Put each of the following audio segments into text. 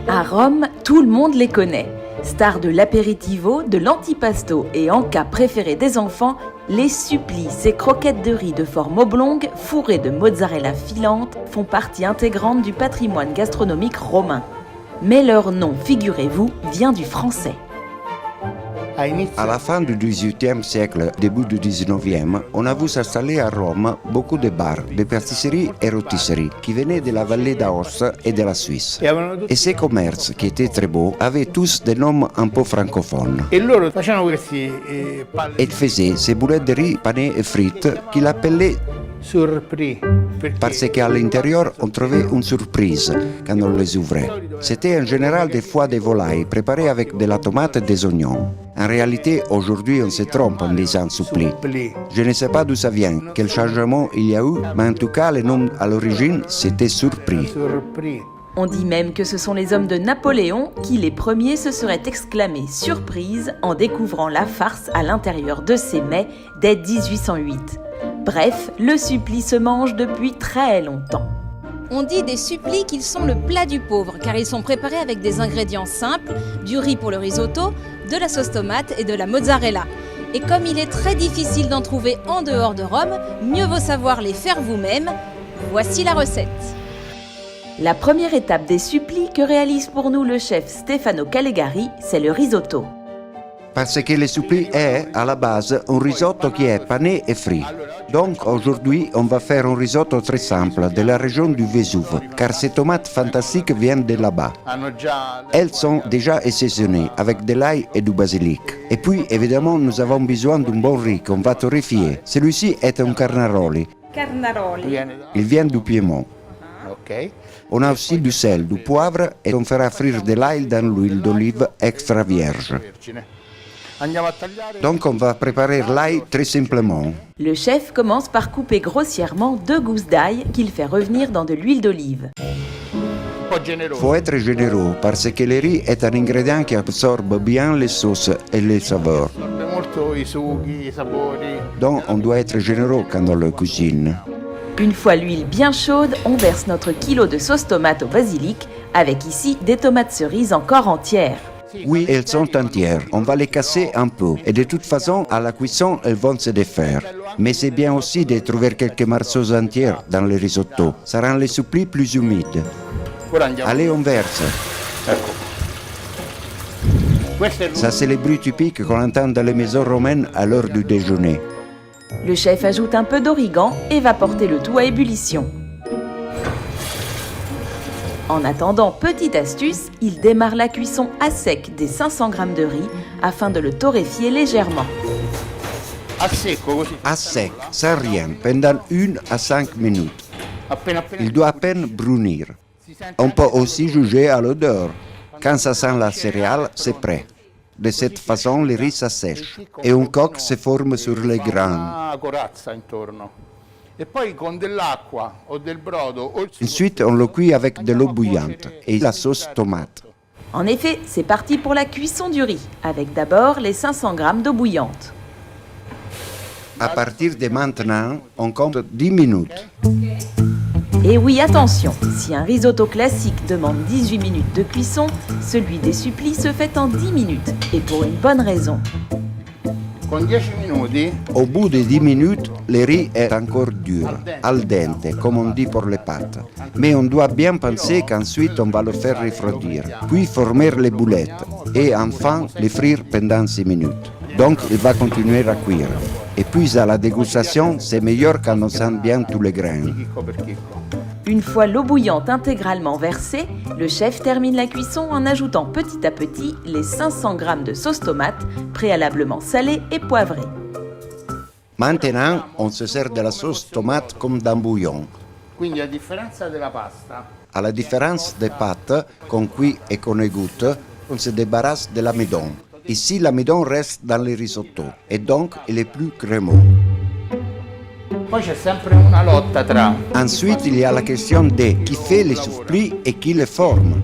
À Rome, tout le monde les connaît. Stars de l'apéritivo, de l'antipasto et en cas préféré des enfants, les supplis, ces croquettes de riz de forme oblongue, fourrées de mozzarella filante, font partie intégrante du patrimoine gastronomique romain. Mais leur nom, figurez-vous, vient du français. À la fin du XVIIIe siècle, début du XIXe, on a vu s'installer à Rome beaucoup de bars, de pâtisseries et rôtisseries qui venaient de la vallée d'Aoste et de la Suisse. Et ces commerces, qui étaient très beaux, avaient tous des noms un peu francophones. Et faisaient ces boulettes de riz panées et frites qu'ils appelaient surpris, parce qu'à l'intérieur, on trouvait une surprise quand on les ouvrait. C'était en général des foies de volaille préparées avec de la tomate et des oignons. En réalité, aujourd'hui, on se trompe en disant suppli. Je ne sais pas d'où ça vient, quel changement il y a eu, mais en tout cas, le nom à l'origine, c'était surpris. On dit même que ce sont les hommes de Napoléon qui, les premiers, se seraient exclamés « surprise » en découvrant la farce à l'intérieur de ces mets dès 1808. Bref, le suppli se mange depuis très longtemps. On dit des supplis qu'ils sont le plat du pauvre, car ils sont préparés avec des ingrédients simples, du riz pour le risotto, de la sauce tomate et de la mozzarella. Et comme il est très difficile d'en trouver en dehors de Rome, mieux vaut savoir les faire vous-même. Voici la recette. La première étape des supplis que réalise pour nous le chef Stefano Calegari, c'est le risotto. Parce que le suppli est, à la base, un risotto qui est pané et frit. Donc aujourd'hui, on va faire un risotto très simple de la région du Vésuve, car ces tomates fantastiques viennent de là-bas. Elles sont déjà assaisonnées avec de l'ail et du basilic. Et puis, évidemment, nous avons besoin d'un bon riz qu'on va torréfier. Celui-ci est un carnaroli. Il vient du Piémont. On a aussi du sel, du poivre et on fera frire de l'ail dans l'huile d'olive extra vierge. Donc on va préparer l'ail très simplement. Le chef commence par couper grossièrement 2 gousses d'ail qu'il fait revenir dans de l'huile d'olive. Faut être généreux parce que le riz est un ingrédient qui absorbe bien les sauces et les saveurs. Donc on doit être généreux quand on le cuisine. Une fois l'huile bien chaude, on verse notre kilo de sauce tomate au basilic, avec ici des tomates cerises encore entières. Oui, elles sont entières. On va les casser un peu. Et de toute façon, à la cuisson, elles vont se défaire. Mais c'est bien aussi de trouver quelques morceaux entiers dans le risotto. Ça rend les supplis plus humides. Allez, on verse. Ça, c'est le bruit typique qu'on entend dans les maisons romaines à l'heure du déjeuner. Le chef ajoute un peu d'origan et va porter le tout à ébullition. En attendant, petite astuce, il démarre la cuisson à sec des 500 g de riz afin de le torréfier légèrement. À sec, sans rien, pendant 1 à 5 minutes. Il doit à peine brunir. On peut aussi juger à l'odeur. Quand ça sent la céréale, c'est prêt. De cette façon, le riz s'assèche et une coque se forme sur les grains. Ensuite, on le cuit avec de l'eau bouillante et la sauce tomate. En effet, c'est parti pour la cuisson du riz, avec d'abord les 500 g d'eau bouillante. À partir de maintenant, on compte 10 minutes. Et oui, attention, si un risotto classique demande 18 minutes de cuisson, celui des supplis se fait en 10 minutes, et pour une bonne raison. Au bout de 10 minutes, le riz est encore dur, al dente, comme on dit pour les pâtes. Mais on doit bien penser qu'ensuite on va le faire refroidir, puis former les boulettes, et enfin les frire pendant 6 minutes. Donc il va continuer à cuire. Et puis à la dégustation, c'est meilleur quand on sent bien tous les grains. Une fois l'eau bouillante intégralement versée, le chef termine la cuisson en ajoutant petit à petit les 500 g de sauce tomate préalablement salée et poivrée. Maintenant, on se sert de la sauce tomate comme d'un bouillon. À la différence des pâtes qu'on cuit et qu'on égoutte, on se débarrasse de l'amidon. Ici, l'amidon reste dans le risotto et donc il est plus crémeux. Ensuite, il y a la question de qui fait les supplis et qui les forme.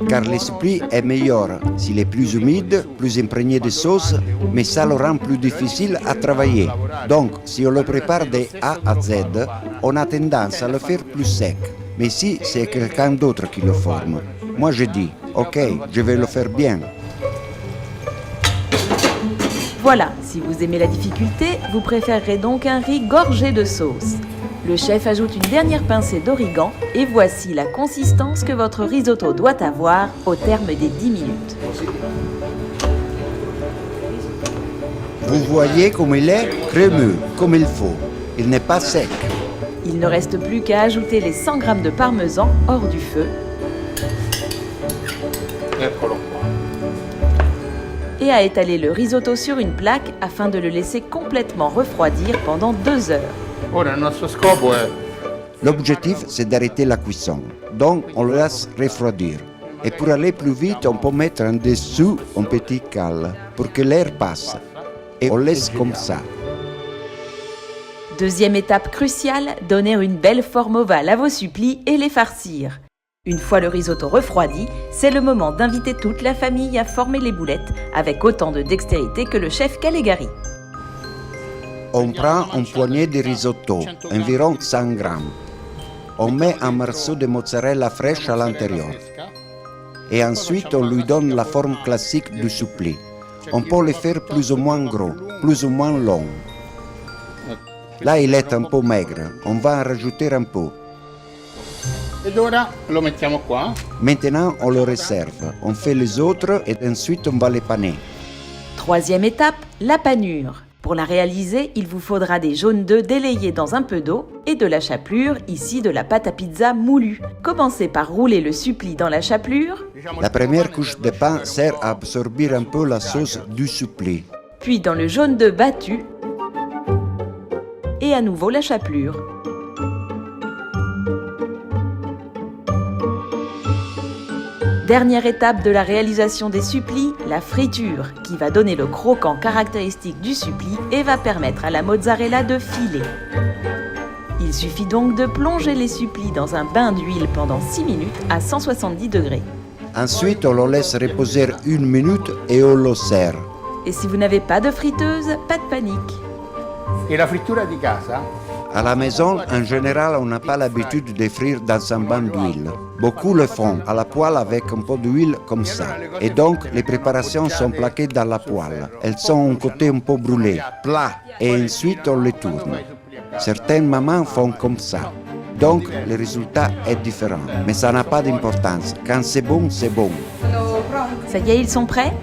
Car le suppli est meilleur s'il est plus humide, plus imprégné de sauce, mais ça le rend plus difficile à travailler. Donc, si on le prépare de A à Z, on a tendance à le faire plus sec. Mais si c'est quelqu'un d'autre qui le forme. Moi je dis, ok, je vais le faire bien. Voilà, si vous aimez la difficulté, vous préférerez donc un riz gorgé de sauce. Le chef ajoute une dernière pincée d'origan et voici la consistance que votre risotto doit avoir au terme des 10 minutes. Vous voyez comme il est crémeux, comme il faut. Il n'est pas sec. Il ne reste plus qu'à ajouter les 100 g de parmesan hors du feu Eccolo qua. et à étaler le risotto sur une plaque afin de le laisser complètement refroidir pendant 2 heures. Ora il nostro scopo è L'objectif, c'est d'arrêter la cuisson. Donc, on le laisse refroidir. Et pour aller plus vite, on peut mettre en dessous un petit cale pour que l'air passe. Et on laisse comme ça. Deuxième étape cruciale, donner une belle forme ovale à vos supplis et les farcir. Une fois le risotto refroidi, c'est le moment d'inviter toute la famille à former les boulettes avec autant de dextérité que le chef Calegari. On prend une poignée de risotto, environ 100 grammes. On met un morceau de mozzarella fraîche à l'intérieur. Et ensuite, on lui donne la forme classique du suppli. On peut le faire plus ou moins gros, plus ou moins long. Là, il est un peu maigre. On va en rajouter un peu. ed ora lo mettiamo qua. Maintenant, on le réserve. On fait les autres et ensuite on va les paner. Troisième étape, la panure. Pour la réaliser, il vous faudra des jaunes d'œufs délayés dans un peu d'eau et de la chapelure, ici de la pâte à pizza moulue. Commencez par rouler le suppli dans la chapelure, La première couche de pain sert à absorber un peu la sauce du suppli. puis dans le jaune d'œuf battu et à nouveau la chapelure. Dernière étape de la réalisation des supplis, la friture, qui va donner le croquant caractéristique du suppli et va permettre à la mozzarella de filer. Il suffit donc de plonger les supplis dans un bain d'huile pendant 6 minutes à 170 degrés. Ensuite, on le laisse reposer 1 minute et on le sert. Et si vous n'avez pas de friteuse, pas de panique. E la frittura di casa? À la maison, en général, on n'a pas l'habitude de frire dans un bain d'huile. Beaucoup le font à la poêle avec un peu d'huile comme ça. Et donc, les préparations sont plaquées dans la poêle. Elles sont un côté un peu brûlé, plat, et ensuite on les tourne. Certaines mamans font comme ça. Donc, le résultat est différent. Mais ça n'a pas d'importance. Quand c'est bon, c'est bon. Ça y est, ils sont prêts ?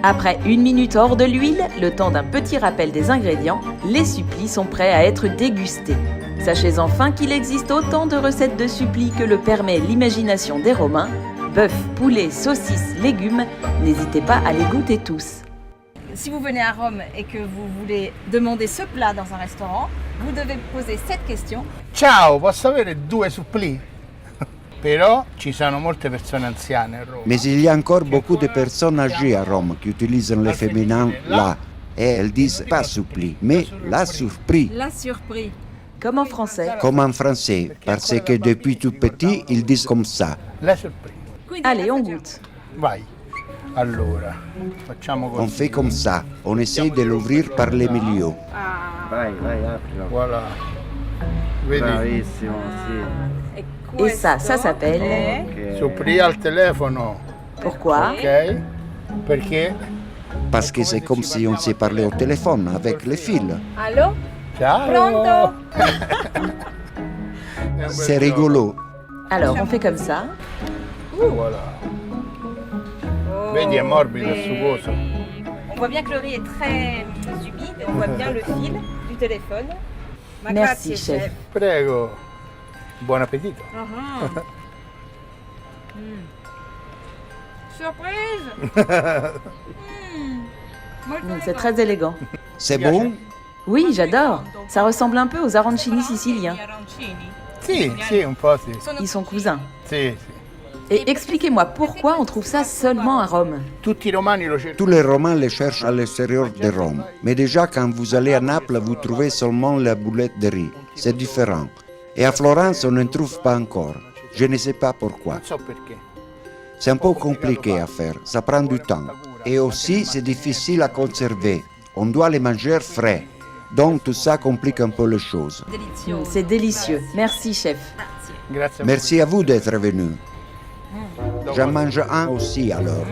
Après 1 minute hors de l'huile, le temps d'un petit rappel des ingrédients, les supplis sont prêts à être dégustés. Sachez enfin qu'il existe autant de recettes de supplis que le permet l'imagination des Romains. Bœuf, poulet, saucisses, légumes, n'hésitez pas à les goûter tous. Si vous venez à Rome et que vous voulez demander ce plat dans un restaurant, vous devez poser cette question. Ciao, posso avere 2 suppli? Però ci sono molte persone anziane a Roma. Mais il y a encore beaucoup de personnes âgées à Rome qui utilisent le féminin là. Et elles disent pas suppli, mais la surprise. La surprise. Comme en français. Comme en français, parce que depuis tout petit, ils disent comme ça. La surprise. Allez, on goûte. Vai. Allora, facciamo On così. fait comme ça. On essaie de l'ouvrir par le milieu. Vai, aprilo. Voilà. Vedi? Bravissimo, sì. Et ça s'appelle... Ok. Suppli al telefono. Pourquoi ? Ok? Perché? Parce que c'est comme si on s'est parlé au téléphone avec les fils. Allô? Ciao. Pronto? C'est rigolo. Alors, on fait comme ça. Voilà. Vedi, è morbido, è sugoso. On voit bien que le riz est très humide, on voit bien le fil du téléphone. Ma Merci, grazie, chef. Prego. Buon appetito. Surprise! C'est très élégant. C'est bon? Oui, j'adore. Ça ressemble un peu aux arancini siciliens. Sì, sì, un po' sì. Ils sont cousins. Sì, sì. Et expliquez-moi pourquoi on trouve ça seulement à Rome. Tutti i romani lo cercano. Tous les Romains les cherchent à l'extérieur de Rome. Mais déjà, quand vous allez à Naples, vous trouvez seulement la boulette de riz. C'est différent. Et à Florence, on ne trouve pas encore. Je ne sais pas pourquoi. Non so perché. C'est un peu compliqué à faire, ça prend du temps. Et aussi, c'est difficile à conserver. On doit les manger frais. Donc tout ça complique un peu les choses. C'est délicieux. Merci, chef. Grazie. Merci à vous d'être venu. J'en mange un aussi alors.